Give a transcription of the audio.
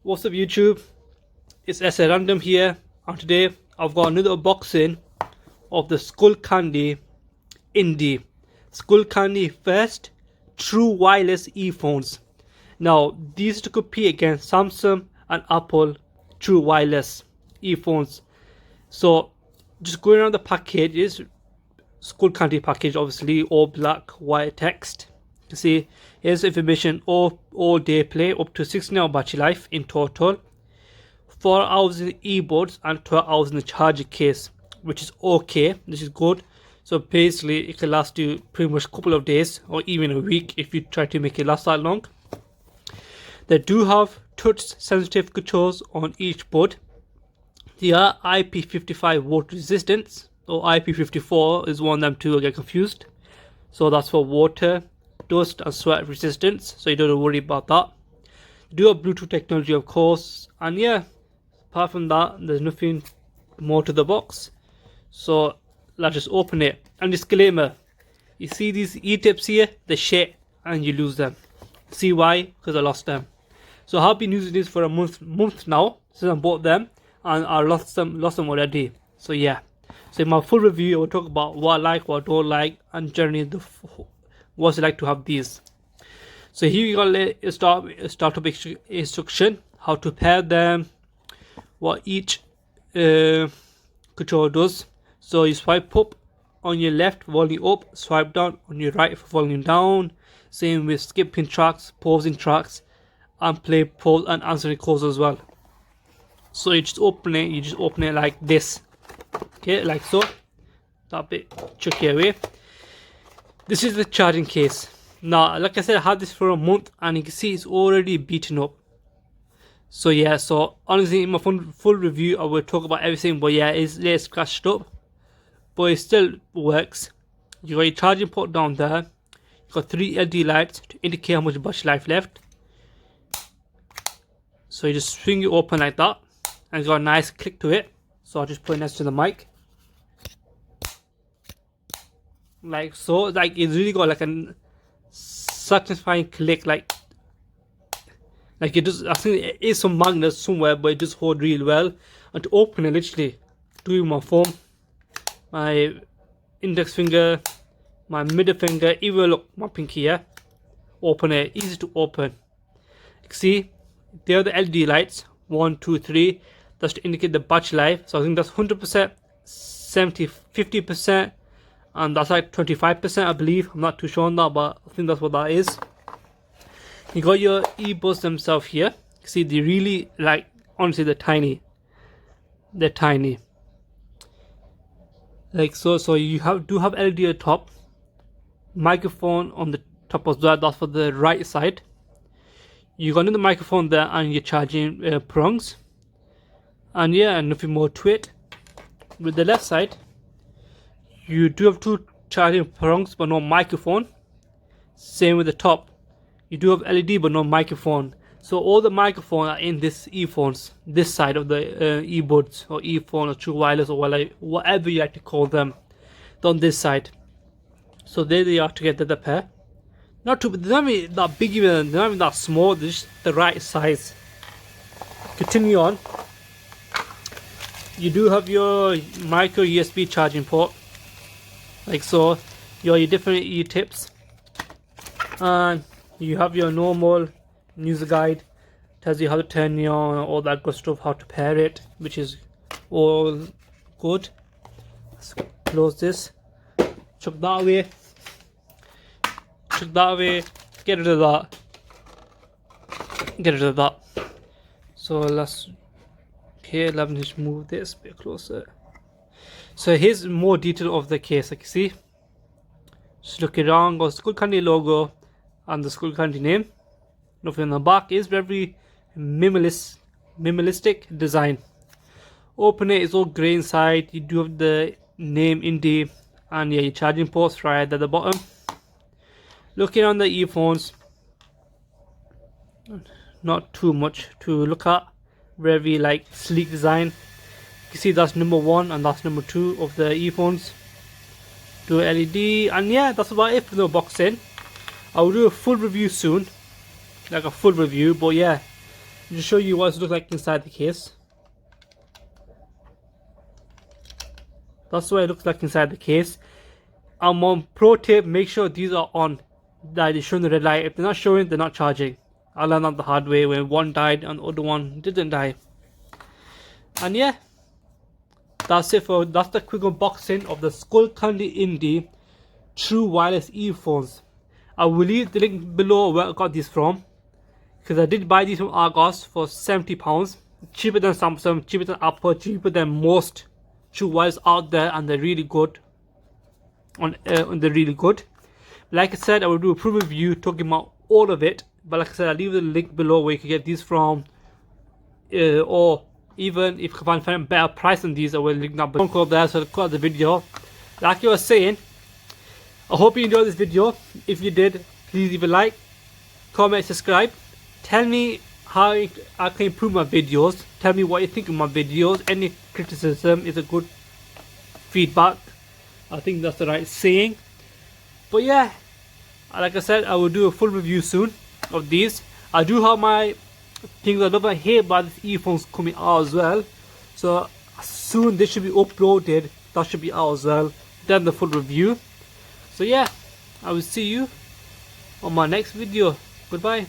What's up YouTube? It's SA Random here, and today I've got another unboxing of the Skullcandy Indy. Skullcandy first true wireless earphones. Now these to compete against Samsung and Apple true wireless earphones. So just going around the package is Skullcandy package, obviously all black, white text. You see here's information: all day play, up to 16 hour battery life in total, 4 hours in the earbuds and 12 hours in the charger case, which is okay. This is good. So basically it can last you pretty much a couple of days or even a week if you try to make it last that long. They do have touch sensitive controls on each bud. They are IP55 water resistance, or IP54 is one of them too. I get confused. So that's for water, dust and sweat resistance, so you don't worry about that. They do have Bluetooth technology, of course, and yeah, apart from that there's nothing more to the box. So let's just open it. And disclaimer, you see these e-tips here, they shit and you lose them. See why? Because I lost them. So I've been using this for a month now since I bought them, and I lost them already. So yeah, so in my full review I will talk about what I like, what I don't like, and generally what's it like to have these. So here you got a startup instruction, how to pair them, what each controller does. So you swipe up on your left, volume up, swipe down on your right for volume down. Same with skipping tracks, pausing tracks, and play, pause and answering calls as well. So you just open it like this, okay, like so. That bit chuck it away. This is the charging case. Now like I said, I had this for a month and you can see it's already beaten up. So yeah, so honestly in my full review I will talk about everything, but yeah, it's a little scratched up, but it still works. You got your charging port down there. You got 3 LED lights to indicate how much battery life left. So you just swing it open like that, and it's got a nice click to it. So I'll just put it next to the mic, like so. Like it's really got like a satisfying click, like it does. I think it is some magnet somewhere, but it does hold really well. And to open it, literally do my thumb, my index finger, my middle finger, even look my pinky here. Open it, easy to open. You can see there are the LED lights, 1, 2, 3. That's to indicate the battery life. So I think that's 100%, 70, 50%, and that's like 25%, I believe. I'm not too sure on that, but I think that's what that is. You got your earbuds themselves here. See, they really, like, honestly, they're tiny. They're tiny. Like so. So you do have LED at the top. Microphone on the top as well. That's for the right side. You got another microphone there and your charging prongs. And yeah, nothing more to it. With the left side, you do have 2 charging prongs but no microphone. Same with the top. You do have LED but no microphone. So all the microphones are in this earphones, this side of the earbuds or earphone or true wireless or whatever you like to call them. They're on this side. So there they are together, the pair. They're not even that big, even they're not even that small. They're just the right size. Continue on. You do have your micro USB charging port, like so. Your different ear tips, and you have your normal user guide. Tells you how to turn it on, all that good stuff, how to pair it, which is all good. Let's close this. Chuck that away. Chuck that away. Get rid of that. Get rid of that. So let's. Okay, let me just move this a bit closer. So here's more detail of the case. Like you see, just look around. Got Skullcandy logo and the Skullcandy name. Nothing on the back. Is very minimalistic design. Open it. It's all grey inside. You do have the name Indy, and yeah, your charging ports right at the bottom. Looking on the earphones, not too much to look at. Very like sleek design. You can see that's number 1 and that's number 2 of the earphones. Do LED, and yeah, that's about it for the boxing. I will do a full review soon, like a full review, but yeah, Just show you what it looks like inside the case. That's what it looks like inside the case. On pro tip, make sure these are on, that is showing the red light. If they're not showing, they're not charging. I learned that the hard way when one died and the other one didn't die. And yeah, that's the quick unboxing of the Skullcandy Indy True Wireless earphones. I will leave the link below where I got these from, because I did buy these from Argos for £70, cheaper than Samsung, cheaper than Apple, cheaper than most true wireless out there, and they're really good. They're really good. Like I said, I will do a full review talking about all of it. But like I said, I'll leave the link below where you can get these from, or even if you can find a better price than these, I will link that below there. So I'll cut the video. Like I was saying, I hope you enjoyed this video. If you did, please leave a like, comment, subscribe. Tell me how I can improve my videos. Tell me what you think of my videos. Any criticism is a good feedback. I think that's the right saying. But yeah, like I said, I will do a full review soon of these. I do have my things I love and hate about these earphones coming out as well. So soon they should be uploaded. That should be out as well. Then the full review. So yeah, I will see you on my next video. Goodbye.